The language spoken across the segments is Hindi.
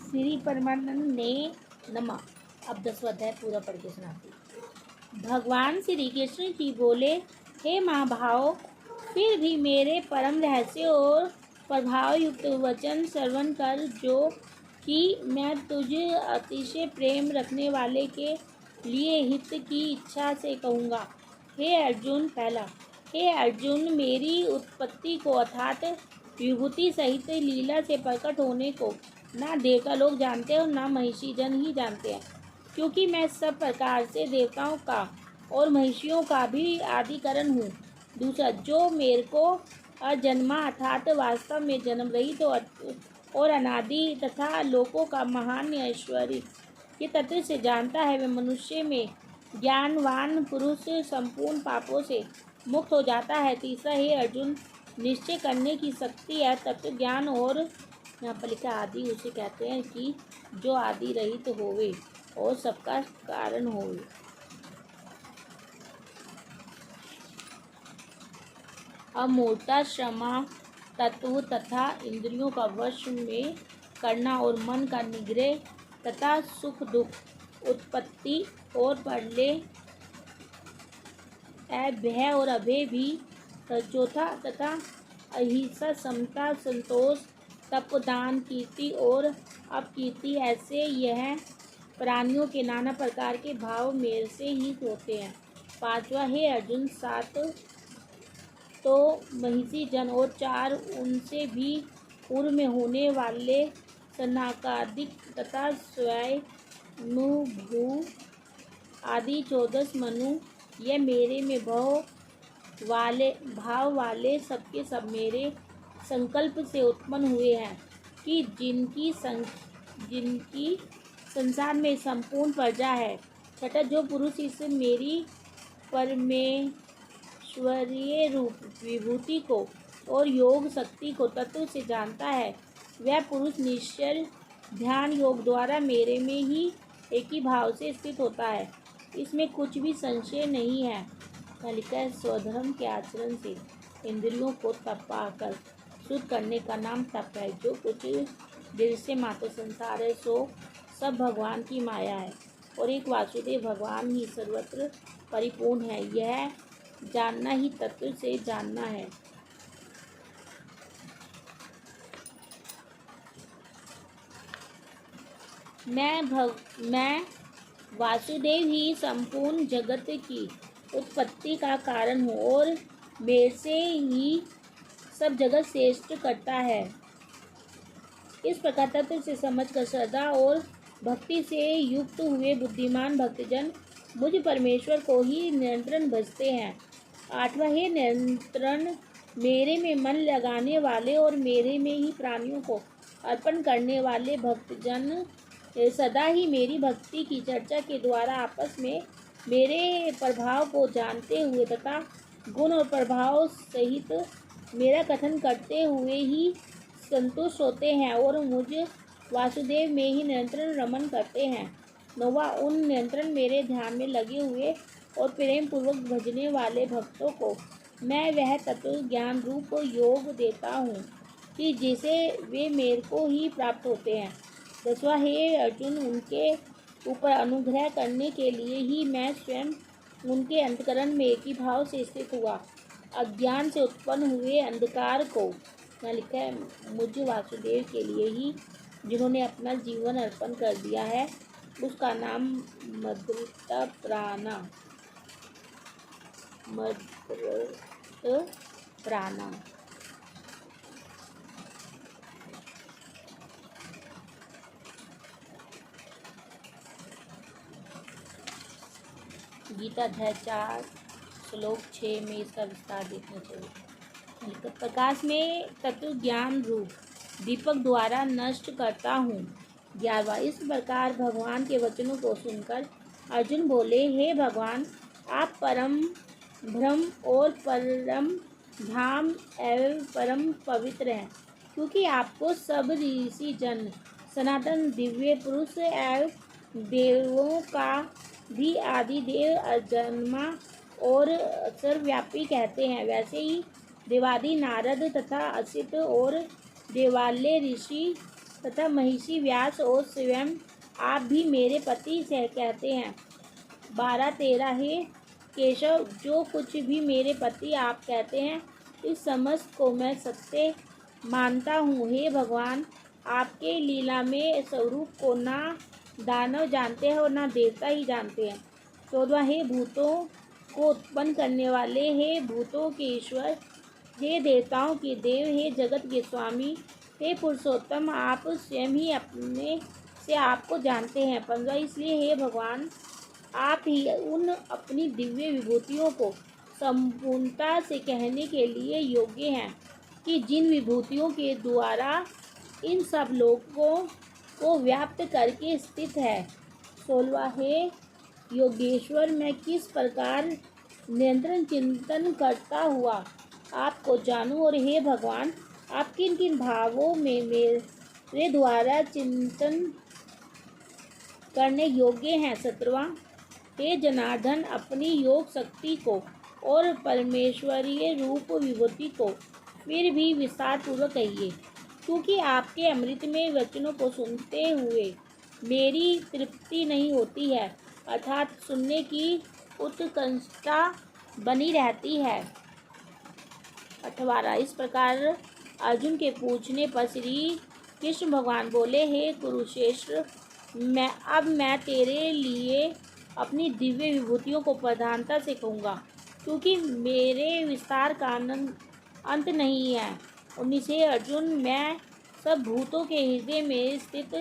श्री परमानंद ने नमः। अब 10वां अध्याय पूरा पढ़ के सुनाती। भगवान श्री कृष्ण जी बोले, हे महाभाव, फिर भी मेरे परम रहस्य और प्रभाव युक्त वचन श्रवण कर, जो कि मैं तुझे अतिशय प्रेम रखने वाले के लिए हित की इच्छा से कहूँगा। हे अर्जुन, पहला, हे अर्जुन, मेरी उत्पत्ति को अर्थात विभूति सहित लीला से प्रकट होने को ना देवता लोग जानते हैं और ना महिषी जन ही जानते हैं, क्योंकि मैं सब प्रकार से देवताओं का और महिषियों का भी आदिकरण हूँ। दूसरा, जो मेरे को अजन्मा अर्थात वास्तव में जन्म रहित और अनादि तथा लोकों का महान ऐश्वर्य ये तत्व से जानता है, वह मनुष्य में ज्ञानवान पुरुष संपूर्ण पापों से मुक्त हो जाता है। तीसरा, हे अर्जुन, निश्चय करने की शक्ति है तत्व ज्ञान, और यहाँ पर लिखा आदि उसे कहते हैं कि जो आदि रहित होवे और सबका कारण होवे। अमूर्ता क्षमा तत्व तथा इंद्रियों का वश में करना और मन का निग्रह तथा सुख दुख उत्पत्ति और प्रलय भय और अभय भी। चौथा, तथा अहिंसा समता संतोष तप दान कीर्ति और अपकीर्ति, ऐसे यह प्राणियों के नाना प्रकार के भाव मेरे से ही होते हैं। पांचवा, हे अर्जुन, 7 तो महिषी जन और 4 उनसे भी पूर्व में होने वाले सनाकादिक तथा स्वयं आदि 14 मनु, यह मेरे में भाव वाले सबके सब मेरे संकल्प से उत्पन्न हुए हैं, कि जिनकी संसार में संपूर्ण प्रजा है। छठा, जो पुरुष इस मेरी परमेश्वरीय रूप विभूति को और योग शक्ति को तत्व से जानता है, वह पुरुष निश्चल ध्यान योग द्वारा मेरे में ही एक ही भाव से स्थित होता है। इसमें कुछ भी संशय नहीं है। लिखा है, स्वधर्म के आचरण से इंद्रियों को तपाकर शुद्ध करने का नाम तप है। जो कुछ दृश्य मात्र संसार है सो सब भगवान की माया है, और एक वासुदेव भगवान ही सर्वत्र परिपूर्ण है। यह जानना ही तत्व से जानना है। मैं वासुदेव ही संपूर्ण जगत की उत्पत्ति का कारण हूँ, और मेरे से ही सब जगत श्रेष्ठ करता है। इस प्रकार तत्व से समझकर श्रद्धा और भक्ति से युक्त हुए बुद्धिमान भक्तजन मुझ परमेश्वर को ही निरंतर भजते हैं। आठवां, हे निरंतर मेरे में मन लगाने वाले और मेरे में ही प्राणियों को अर्पण करने वाले भक्तजन सदा ही मेरी भक्ति की चर्चा के द्वारा आपस में मेरे प्रभाव को जानते हुए तथा गुण और प्रभाव सहित मेरा कथन करते हुए ही संतुष्ट होते हैं, और मुझ वासुदेव में ही निरंतर रमन करते हैं। नौवां, उन निरंतर मेरे ध्यान में लगे हुए और प्रेम पूर्वक भजने वाले भक्तों को मैं वह तत्व ज्ञान रूप योग देता हूँ कि जिसे वे मेरे को ही प्राप्त होते हैं। 10वां, हे अर्जुन, उनके ऊपर अनुग्रह करने के लिए ही मैं स्वयं उनके अंतकरण में एक ही भाव से स्थित हुआ। अज्ञान से उत्पन्न हुए अंधकार को, यहाँ लिखा है, मुझ वासुदेव के लिए ही जिन्होंने अपना जीवन अर्पण कर दिया है, उसका नाम मद्रता प्राणा। गीता अध्याय 4 श्लोक 6 में इसका विस्तार देखना चाहिए। प्रकाश में तत्व ज्ञान रूप दीपक द्वारा नष्ट करता हूँ। 11वां, इस प्रकार भगवान के वचनों को सुनकर अर्जुन बोले, हे भगवान, आप परम ब्रह्म और परम धाम एवं परम पवित्र हैं, क्योंकि आपको सब ऋषि जन सनातन दिव्य पुरुष एवं देवों का भी आदिदेव अजन्मा और सर्वव्यापी कहते हैं। वैसे ही देवादि नारद तथा असित और देवालय ऋषि तथा महिषी व्यास और स्वयं आप भी मेरे पति से कहते हैं। 12-13 हे केशव, जो कुछ भी मेरे पति आप कहते हैं इस समस्त को मैं सत्य मानता हूँ। हे भगवान, आपके लीला में स्वरूप को ना दानव जानते हैं और ना देवता ही जानते हैं। 14 हे भूतों को उत्पन्न करने वाले, हे भूतों के ईश्वर, हे देवताओं के देव, हे जगत के स्वामी, हे पुरुषोत्तम, आप स्वयं ही अपने से आपको जानते हैं। 15 इसलिए हे भगवान, आप ही उन अपनी दिव्य विभूतियों को संपूर्णता से कहने के लिए योग्य हैं कि जिन विभूतियों के द्वारा इन सब लोगों को व्याप्त करके स्थित है। 16 हे योगेश्वर, मैं किस प्रकार निरंतर चिंतन करता हुआ आपको जानूं, और हे भगवान, आप किन किन भावों में मेरे द्वारा चिंतन करने योग्य हैं। 17 हे जनार्दन, अपनी योग शक्ति को और परमेश्वरीय रूप विभूति को फिर भी विस्तार पूर्वक कहिए, क्योंकि आपके अमृतमय वचनों को सुनते हुए मेरी तृप्ति नहीं होती है, अर्थात सुनने की उत्कंठा बनी रहती है। 18 इस प्रकार अर्जुन के पूछने पर श्री कृष्ण भगवान बोले, हे कुरुश्रेष्ठ, मैं तेरे लिए अपनी दिव्य विभूतियों को प्रधानता से कहूँगा, क्योंकि मेरे विस्तार का अंत नहीं है। 19 हे अर्जुन, मैं सब भूतों के हृदय में स्थित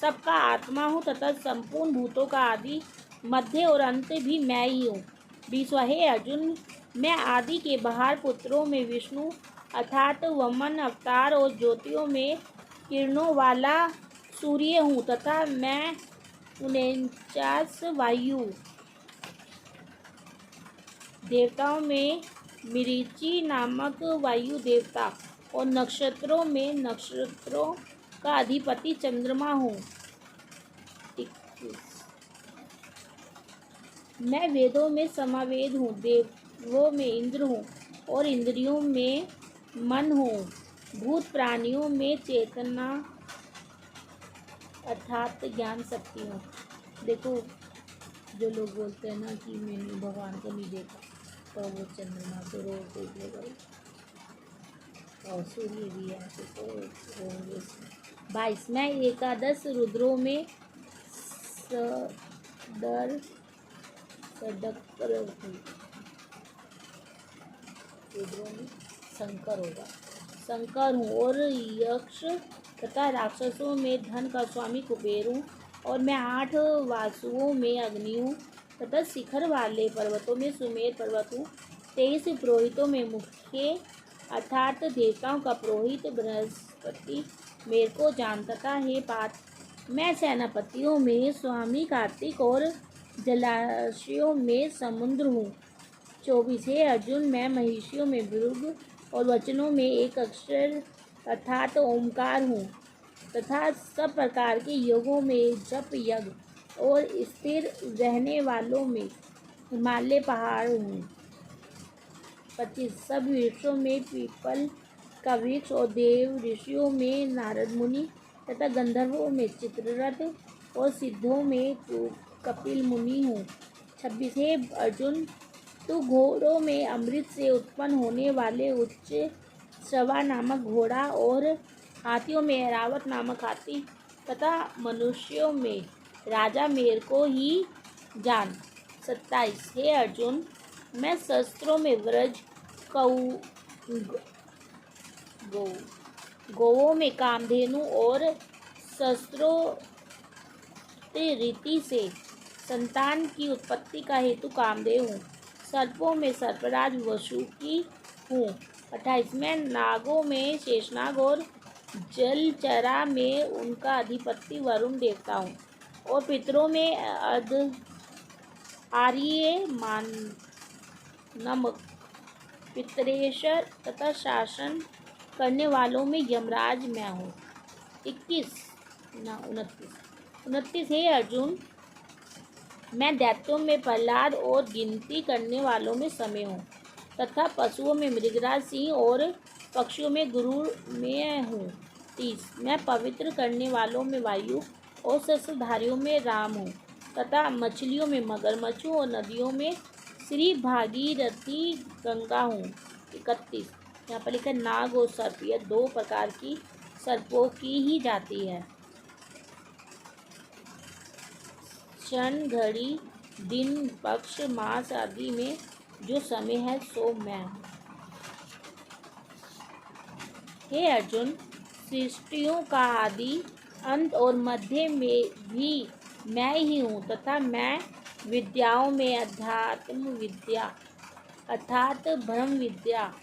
सबका आत्मा हूँ तथा संपूर्ण भूतों का आदि, मध्य और अंत भी मैं ही हूँ। 20 हे अर्जुन, मैं आदि के बाहर पुत्रों में विष्णु अर्थात वमन अवतार और ज्योतियों में किरणों वाला सूर्य हूँ तथा मैं 49 वायु देवताओं में मरीचि नामक वायु देवता और नक्षत्रों में नक्षत्रों का अधिपति चंद्रमा हूँ। 21 मैं वेदों में समावेद हूँ, देवों में इंद्र हूँ और इंद्रियों में मन हूँ, भूत प्राणियों में चेतना अर्थात ज्ञान शक्ति हूँ। देखो, जो लोग बोलते हैं ना कि मैंने भगवान को नहीं देखा, तो वो चंद्रमा को रोज देख लेगा और सूर्य भी है तो होंगे। 22 मैं एकादश रुद्रों में शंकर होगा, शंकर हूँ और यक्ष तथा राक्षसों में धन का स्वामी कुबेर हूँ, और मैं 8 वासुओं में अग्नि हूँ तथा शिखर वाले पर्वतों में सुमेर पर्वत हूँ। 23 पुरोहितों में मुख्य अर्थात देवताओं का पुरोहित बृहस्पति मेरे को जानता है। पाठ मैं सेनापतियों में स्वामी कार्तिक और जलाशयों में समुद्र हूँ। 24 हे अर्जुन, मैं महिषियों में भृग और वचनों में एक अक्षर अर्थात ओमकार हूँ तथा सब प्रकार के योगों में जप यज्ञ और स्थिर रहने वालों में हिमालय पहाड़ हूँ। 25 सब वृक्षों में पीपल का वृक्ष और देव ऋषियों में नारद मुनि तथा गंधर्वों में चित्ररथ और सिद्धों में कपिल मुनि हूँ। 26 हे अर्जुन, तू घोड़ों में अमृत से उत्पन्न होने वाले उच्च श्रवा नामक घोड़ा और हाथियों में ऐरावत नामक हाथी तथा मनुष्यों में राजा मेरे को ही जान। 27 हे अर्जुन, मैं शस्त्रों में व्रज गौओं में कामधेनु और शस्त्रों रीति से संतान की उत्पत्ति का हेतु कामदेव हूँ। सर्पों में सर्पराज वसुकी हूँ। 28 मैं नागों में शेषनाग और जलचरा में उनका अधिपति वरुण देवता हूँ, और पितरों में आर्य नमक पितरेश्वर तथा शासन करने वालों में यमराज मैं हूँ। 29 हे अर्जुन, मैं दैत्यों में प्रहलाद और गिनती करने वालों में समय हूँ तथा पशुओं में मृगराज सिंह और पक्षियों में गुरु में हूँ। 30 मैं पवित्र करने वालों में वायु और शस्त्रधारियों में राम हूँ तथा मछलियों में मगरमच्छ और नदियों में श्री भागीरथी गंगा हूँ। 31 यहाँ पर लिखा नाग और सर्प, यह दो प्रकार की सर्पों की ही जाती है। क्षण, घड़ी, दिन, पक्ष, मास आदि में जो समय है सो मैं हूँ। हे अर्जुन, सृष्टियों का आदि अंत और मध्य में भी मैं ही हूँ तथा मैं विद्याओं में अध्यात्म विद्या अर्थात ब्रह्म विद्या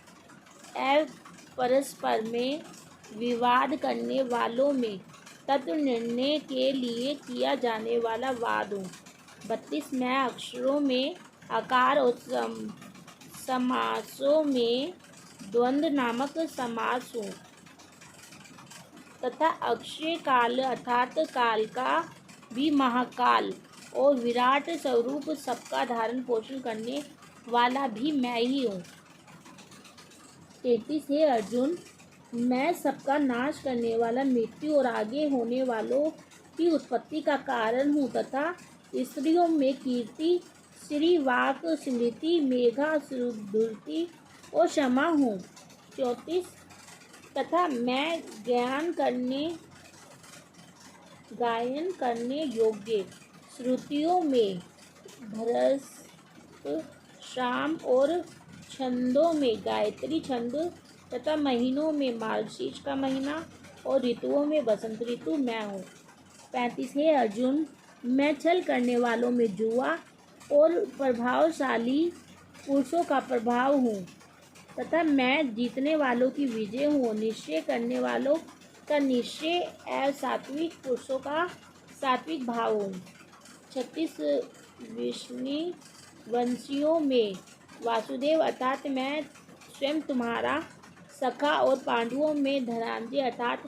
एवं परस्पर में विवाद करने वालों में तत्व निर्णय के लिए किया जाने वाला वाद हूँ। 32 मैं अक्षरों में आकार और समासों में द्वंद्व नामक समास हूँ तथा अक्षय काल अर्थात काल का भी महाकाल और विराट स्वरूप सबका धारण पोषण करने वाला भी मैं ही हूँ। 33 हे अर्जुन, मैं सबका नाश करने वाला मृत्यु और आगे होने वालों की उत्पत्ति का कारण हूँ तथा स्त्रियों में कीर्ति, श्री वाक, स्मृति, मेघा, धुर्ति और क्षमा हूँ। 34 तथा मैं गायन करने योग्य श्रुतियों में भरत शाम और छंदों में गायत्री छंद तथा महीनों में मार्गशीर्ष का महीना और ऋतुओं में बसंत ऋतु मैं हूँ। 35 हे अर्जुन, मैं छल करने वालों में जुआ और प्रभावशाली पुरुषों का प्रभाव हूँ तथा मैं जीतने वालों की विजय हूँ। निश्चय करने वालों का निश्चय एवं सात्विक पुरुषों का सात्विक भाव हूँ। 36 विष्णु वंशियों में वासुदेव अर्थात मैं स्वयं तुम्हारा सखा और पांडवों में धनंजय अर्थात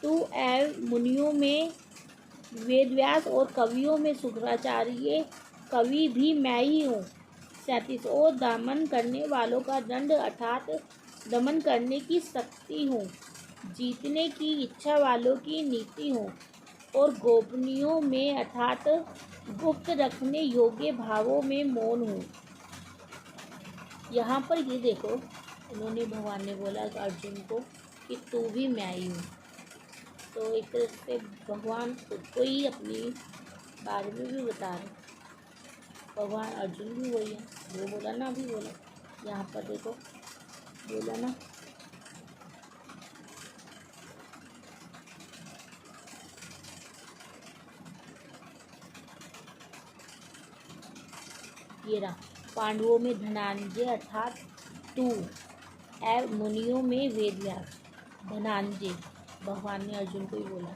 तू एवं मुनियों में वेदव्यास और कवियों में शुक्राचार्य कवि भी मैं ही हूँ। 37 और दमन करने वालों का दंड अर्थात दमन करने की शक्ति हूँ, जीतने की इच्छा वालों की नीति हूँ और गोपनीयों में अर्थात गुप्त रखने योग्य भावों में मौन हूँ। यहाँ पर ये देखो, उन्होंने भगवान ने बोला अर्जुन को कि तू भी मैं ही हूँ। तो एक तरह से भगवान खुद को ही अपनी बारे में भी बता रहे। भगवान अर्जुन भी वही है, वो बोला ना, अभी बोला यहाँ पर देखो, बोला ना ये रहा, पांडवों में धनंजय अर्थात तू एवं मुनियों में वेदव्यास। धनंजय भगवान ने अर्जुन को ही बोला।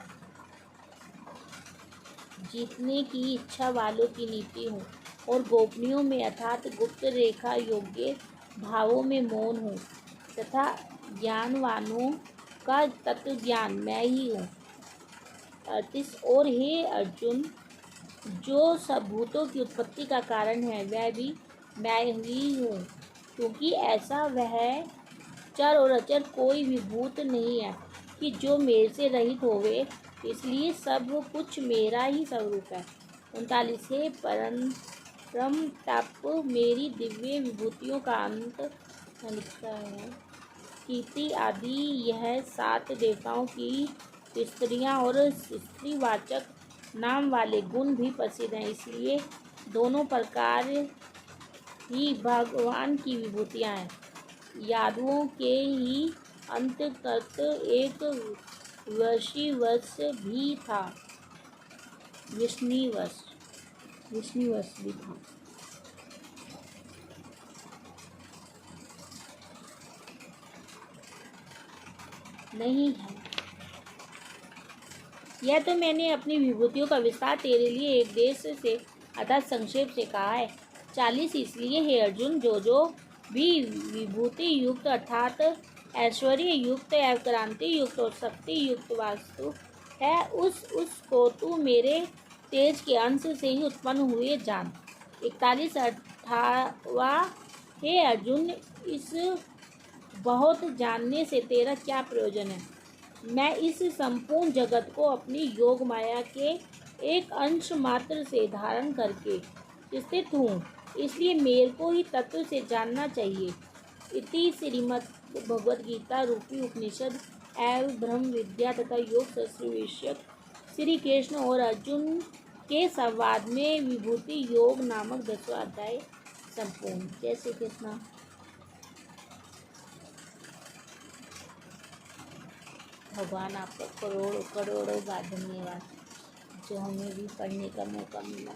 जीतने की इच्छा वालों की नीति हूँ और गोपनीयों में अर्थात गुप्त रेखा योग्य भावों में मौन हूँ तथा ज्ञानवानों का तत्व ज्ञान मैं ही हूँ। 38 और हे अर्जुन, जो सब भूतों की उत्पत्ति का कारण है वह भी मैं ही हूँ, क्योंकि ऐसा वह चर और अचर कोई भी भूत नहीं है कि जो मेरे से रहित होवे, इसलिए सब कुछ मेरा ही स्वरूप है। 39 हे परम तप मेरी दिव्य विभूतियों का अंत लिखता है। कीर्ति आदि यह 7 देवताओं की स्त्रियां और स्त्रीवाचक नाम वाले गुण भी प्रसिद्ध हैं, इसलिए दोनों प्रकार ही भगवान की विभूतियां हैं। यादवों के ही अंतर्गत एक वशिवश भी था, विष्णुवश भी था। नहीं है। यह तो मैंने अपनी विभूतियों का विस्तार तेरे लिए एक देश से अर्थात संक्षेप से कहा है। 40 इसलिए हे अर्जुन, जो भी विभूति युक्त अर्थात ऐश्वर्य युक्त एवं क्रांति युक्त और शक्ति युक्त वास्तु है, उसको तू मेरे तेज के अंश से ही उत्पन्न हुए जान। 41 अठावा हे अर्जुन, इस बहुत जानने से तेरा क्या प्रयोजन है? मैं इस संपूर्ण जगत को अपनी योग माया के एक अंश मात्र से धारण करके स्थित हूँ, इसलिए मेरे को ही तत्व से जानना चाहिए। इति श्रीमद् भगवद गीता रूपी उपनिषद एवं ब्रह्म विद्या तथा योग शास्त्र विषयक श्री कृष्ण और अर्जुन के संवाद में विभूति योग नामक 10वां अध्याय संपूर्ण। जय श्री कृष्ण। भगवान आपका करोड़ों करोड़ों बार धन्यवाद जो हमें भी पढ़ने का मौका मिला।